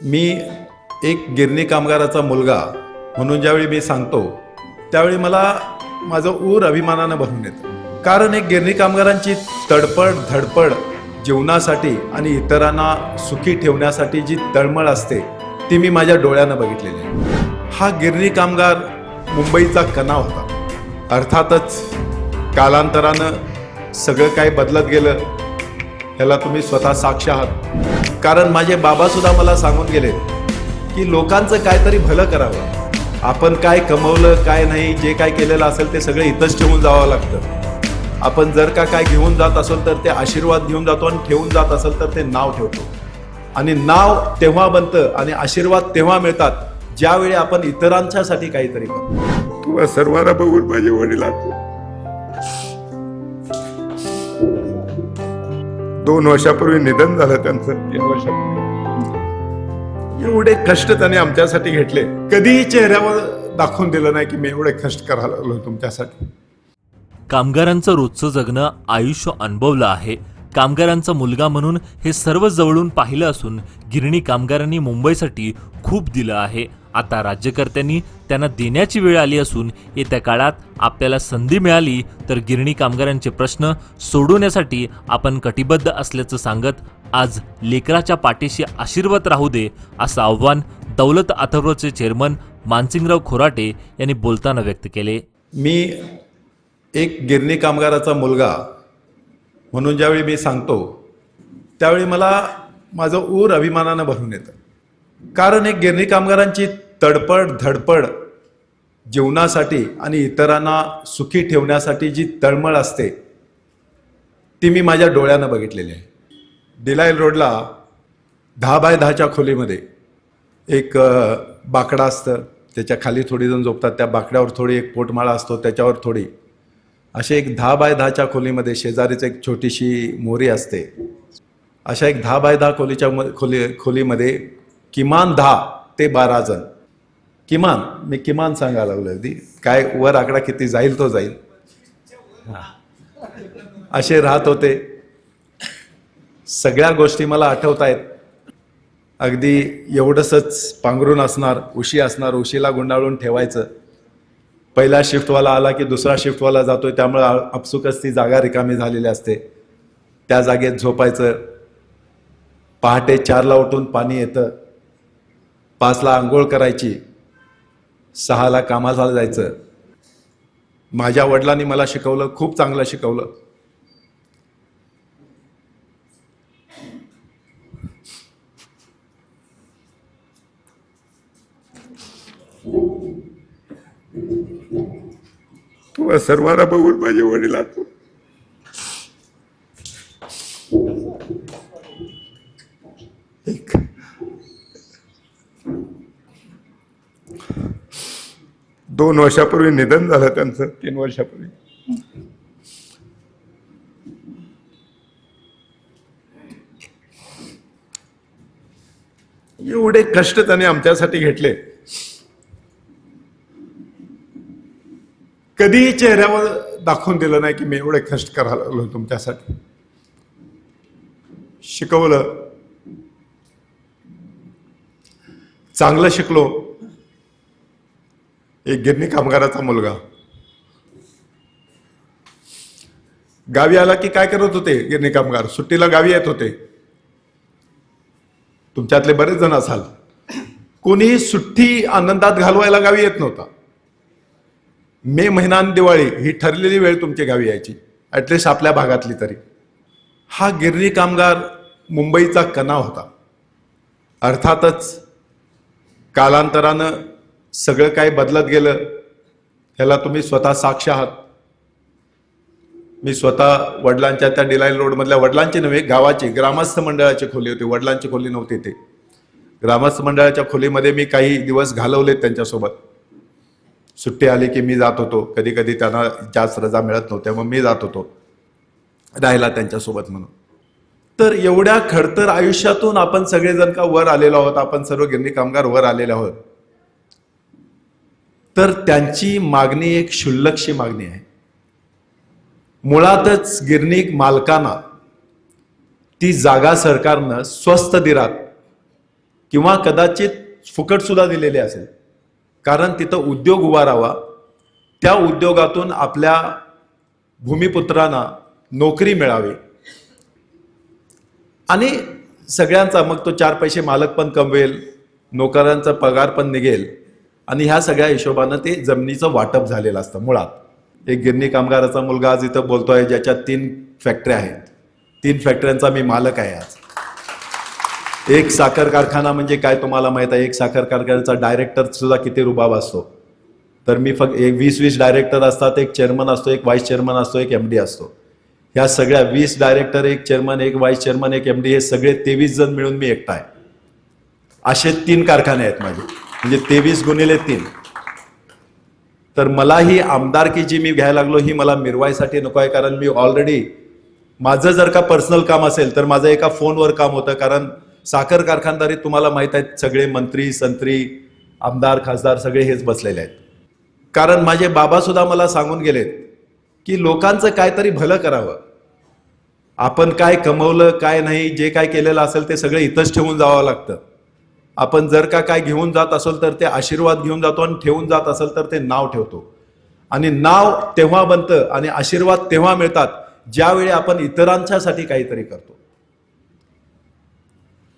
मी एक गिरणी कामगाराचा मुलगा म्हणून ज्यावेळी मी सांगतो त्यावेळी मला माझं ऊर अभिमानानं भरून येतं. कारण एक गिरणी कामगारांची तडपड धडपड जीवनासाठी आणि इतरांना सुखी ठेवण्यासाठी जी तळमळ असते ती मी माझ्या डोळ्यानं बघितलेली आहे. हा गिरणी कामगार मुंबईचा कणा होता. अर्थातच कालांतरानं सगळं काही बदलत गेलं, ह्याला तुम्ही स्वतः साक्ष आहात. कारण माझे बाबा सुद्धा मला सांगून गेले की लोकांचं काहीतरी भलं करावं. आपण काय कमवलं काय नाही, जे काय केलेलं असेल ते सगळं इथंच ठेवून जावं लागतं. आपण जर का काय घेऊन जात असेल तर ते आशीर्वाद घेऊन जातो आणि ठेवून जात असेल तर ते नाव ठेवतो. आणि नाव तेव्हा बनतं आणि आशीर्वाद तेव्हा मिळतात ज्यावेळी आपण इतरांच्यासाठी काहीतरी करतो. तुम्हा सर्वांना बघून माझे वडील 2 वर्षापूर्वी निधन झालं त्यांचं. 3 वर्षापूर्वी एवढे कष्ट त्याने आमच्यासाठी घेतले. कधीही चेहऱ्यावर दाखवून दिलं नाही की मी एवढे कष्ट करायला लागलो तुमच्यासाठी. कामगारांचं रोजचं जगणं आयुष्य अनुभवलं आहे. कामगारांचा मुलगा म्हणून हे सर्व जवळून पाहिलं असून गिरणी कामगारांनी मुंबईसाठी खूप दिलं आहे. आता राज्यकर्त्यांनी त्यांना देण्याची वेळ आली असून येत्या काळात आपल्याला संधी मिळाली तर गिरणी कामगारांचे प्रश्न सोडवण्यासाठी आपण कटिबद्ध असल्याचं सांगत आज लेकराच्या पाठीशी आशीर्वाद राहू दे असं आव्हान दौलत अथर्वचे चेअरमन मानसिंगराव खोराटे यांनी बोलताना व्यक्त केले. मी एक गिरणी कामगाराचा मुलगा म्हणून ज्यावेळी मी सांगतो त्यावेळी मला माझं ऊर अभिमानानं भरून येतं. कारण एक गिरणी कामगारांची तडपड धडपड जीवनासाठी आणि इतरांना सुखी ठेवण्यासाठी जी तळमळ असते ती मी माझ्या डोळ्यानं बघितलेली आहे. डिलाईल रोडला 10 बाय 10च्या खोलीमध्ये एक बाकडा असतं, त्याच्या खाली थोडी जण झोपतात. त्या बाकड्यावर थोडी एक पोटमाळा असतो, त्याच्यावर थोडी असे एक 10 बाय 10च्या खोलीमध्ये शेजारीच एक छोटीशी मोरी असते. अशा एक 10 बाय 10 खोलीमध्ये किमान 10 ते 12 जण, मी किमान सांगायला लागलो, अगदी काय वर आकडा किती जाईल तो जाईल, असे राहत होते. सगळ्या गोष्टी मला आठवत आहेत. अगदी एवढंसच पांघरून असणार, उशी असणार, उशीला गुंडाळून ठेवायचं. पहिला शिफ्टवाला आला की दुसरा शिफ्टवाला जातोय, त्यामुळे आपसुकच ती जागा रिकामी झालेली असते. त्या जागेत झोपायचं. पहाटे 4ला उठून पाणी येतं, 5ला आंघोळ करायची, 6ला कामाला जायचं. माझ्या वडिलांनी मला शिकवलं, खूप चांगलं शिकवलं. तुम्हा सर्वांना बघून माझे वडील 2 वर्षापूर्वी निधन झालं त्यांचं. 3 वर्षापूर्वी एवढे कष्ट त्याने आमच्यासाठी घेतले. कधीही चेहऱ्यावर दाखवून दिलं नाही की मी एवढे कष्ट करायला लागलो तुमच्यासाठी. शिकवलं, चांगलं शिकलो. एक गिरणी कामगाराचा मुलगा. गावी आला की काय करत होते गिरणी कामगार? सुट्टीला गावी येत होते. तुमच्यातले बरेच जण असाल, कोणीही सुट्टी आनंदात घालवायला गावी येत नव्हता. मे महिना आणि दिवाळी ही ठरलेली वेळ तुमच्या गावी यायची, ॲटलिस्ट आपल्या भागातली तरी. हा गिरणी कामगार मुंबईचा कणा होता. अर्थातच कालांतरानं सगळं काही बदलत गेलं, ह्याला तुम्ही स्वतः साक्ष आहात. मी स्वतः वडिलांच्या त्या डिलाईल रोडमधल्या, वडिलांची नव्हे गावाची ग्रामस्थ मंडळाची खोली होती, वडिलांची खोली नव्हती. ते ग्रामस्थ मंडळाच्या खोलीमध्ये मी काही दिवस घालवले त्यांच्यासोबत. सुट्टी आली की मी जात होतो. कधी कधी त्यांना जास्त रजा मिळत नव्हत्या, मग मी जात होतो राहायला त्यांच्यासोबत म्हणून. तर एवढ्या खडतर आयुष्यातून आपण सगळेजण का वर आलेलो आहोत, आपण सर्व गिरणी कामगार वर आलेले आहोत. तर त्यांची मागणी एक क्षुल्लकशी मागणी आहे. मुळातच गिरणी मालकांना ती जागा सरकारनं स्वस्त दरात किंवा कदाचित फुकट सुद्धा दिलेली असेल, कारण तिथं उद्योग उभारावा, त्या उद्योगातून आपल्या भूमिपुत्रांना नोकरी मिळावी आणि सगळ्यांचा मग तो 4 पैसे मालक पण कमवेल, नोकरांचा पगार पण निघेल आणि ह्या सगळ्या हिशोबानं ते जमिनीचं वाटप झालेलं असतं. मुळात एक गिरणी कामगाराचा मुलगा आज इथं बोलतोय, ज्याच्या 3 फॅक्टऱ्या आहेत. 3 फॅक्टऱ्यांचा मी मालक आहे आज. एक साखर कारखाना म्हणजे काय तुम्हाला माहित आहे, एक साखर कारखान्याचा डायरेक्टर सुद्धा किती रुबाब असतो. तर मी फक्त 20 डायरेक्टर असतात, एक चेअरमन असतो, एक व्हाईस चेअरमन असतो, एक MD असतो. ह्या सगळ्या 20 डायरेक्टर, एक चेअरमन, एक व्हाईस चेअरमन, एक MD, हे सगळे 23 जण मिळून मी एकटा आहे. असे 3 कारखाने आहेत माझे, म्हणजे 23 गुणिले 3. तर मला ही आमदारकी जी मी घ्यायला लागलो ही मला मिरवायसाठी नको आहे, कारण मी ऑलरेडी माझं जर का पर्सनल काम असेल तर माझं एका फोनवर काम होतं. कारण साखर कारखानदारीत तुम्हाला माहित आहेत सगळे मंत्री संत्री, आमदार खासदार सगळे हेच बसलेले आहेत. कारण माझे बाबा सुद्धा मला सांगून गेलेत की लोकांचं काहीतरी भलं करावं. आपण काय कमवलं काय नाही, जे काय केलेलं असेल ते सगळं इथंच ठेवून जावं लागतं. आपण जर का काय घेऊन जात असेल तर ते आशीर्वाद घेऊन जातो आणि ठेवून जात असेल तर ते नाव ठेवतो. आणि नाव तेव्हा बनतं आणि आशीर्वाद तेव्हा मिळतात ज्यावेळी आपण इतरांच्यासाठी काहीतरी करतो.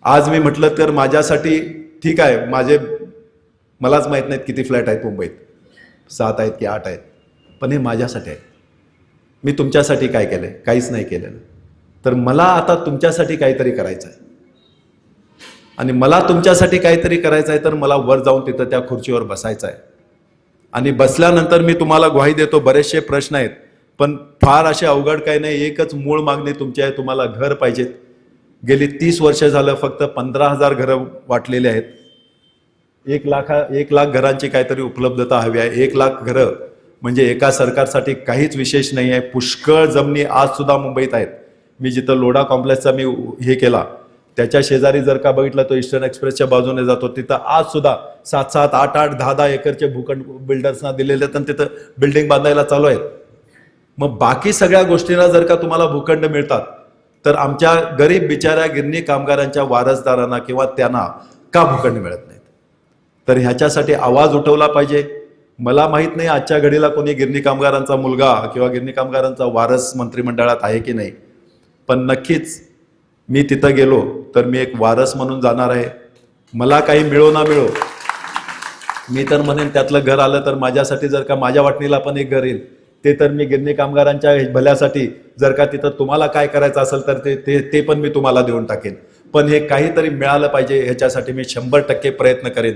आज मी म्हटलं तर माझ्यासाठी ठीक आहे, मलाच माहित नाहीत किती फ्लॅट आहेत मुंबईत, 7 आहेत की 8 आहेत, पण हे माझ्यासाठी आहे. मी तुमच्यासाठी काय केलंय? काहीच नाही केलेलं. तर मला आता तुमच्यासाठी काहीतरी करायचं आहे आणि मला तुमच्यासाठी काहीतरी करायचं आहे तर मला वर जाऊन तिथं त्या खुर्चीवर बसायचं आहे. आणि बसल्यानंतर मी तुम्हाला ग्वाही देतो, बरेचसे प्रश्न आहेत पण फार असे अवघड काही नाही. एकच मूळ मागणी तुमची आहे, तुम्हाला घर पाहिजेत. गेली 30 वर्ष झालं फक्त 15,000 घरं वाटलेली आहेत. 1 लाख घरांची काहीतरी उपलब्धता हवी आहे. 1 लाख घरं म्हणजे एका सरकारसाठी काहीच विशेष नाही आहे. पुष्कळ जमिनी आज सुद्धा मुंबईत आहेत. मी जिथं लोढा कॉम्प्लेक्सचा मी हे केला त्याच्या शेजारी जर का बघितलं तो ईस्टर्न एक्सप्रेसच्या बाजूने जातो, तिथं आज सुद्धा 7-7, 8-8, 10-10 एकरचे भूखंड बिल्डर्सना दिलेले आहेत आणि तिथं बिल्डिंग बांधायला चालू आहेत. मग बाकी सगळ्या गोष्टींना जर का तुम्हाला भूखंड मिळतात तर आमच्या गरीब बिचाऱ्या गिरणी कामगारांच्या वारसदारांना किंवा त्यांना का भूखंड मिळत नाहीत? तर ह्याच्यासाठी आवाज उठवला पाहिजे. मला माहित नाही आजच्या घडीला कोणी गिरणी कामगारांचा मुलगा किंवा गिरणी कामगारांचा वारस मंत्रिमंडळात आहे की नाही, पण नक्कीच मी तिथं गेलो तर मी एक वारस म्हणून जाणार आहे. मला काही मिळो ना मिळो, मी तर म्हणेन त्यातलं घर आलं तर माझ्यासाठी, जर का माझ्या वाटणीला पण एक घर येईल ते तर मी गिरणी कामगारांच्या भल्यासाठी, जर का तिथं तुम्हाला काय करायचं असेल तर ते पण मी तुम्हाला देऊन टाकेन. पण हे काहीतरी मिळालं पाहिजे ह्याच्यासाठी मी 100% प्रयत्न करेन.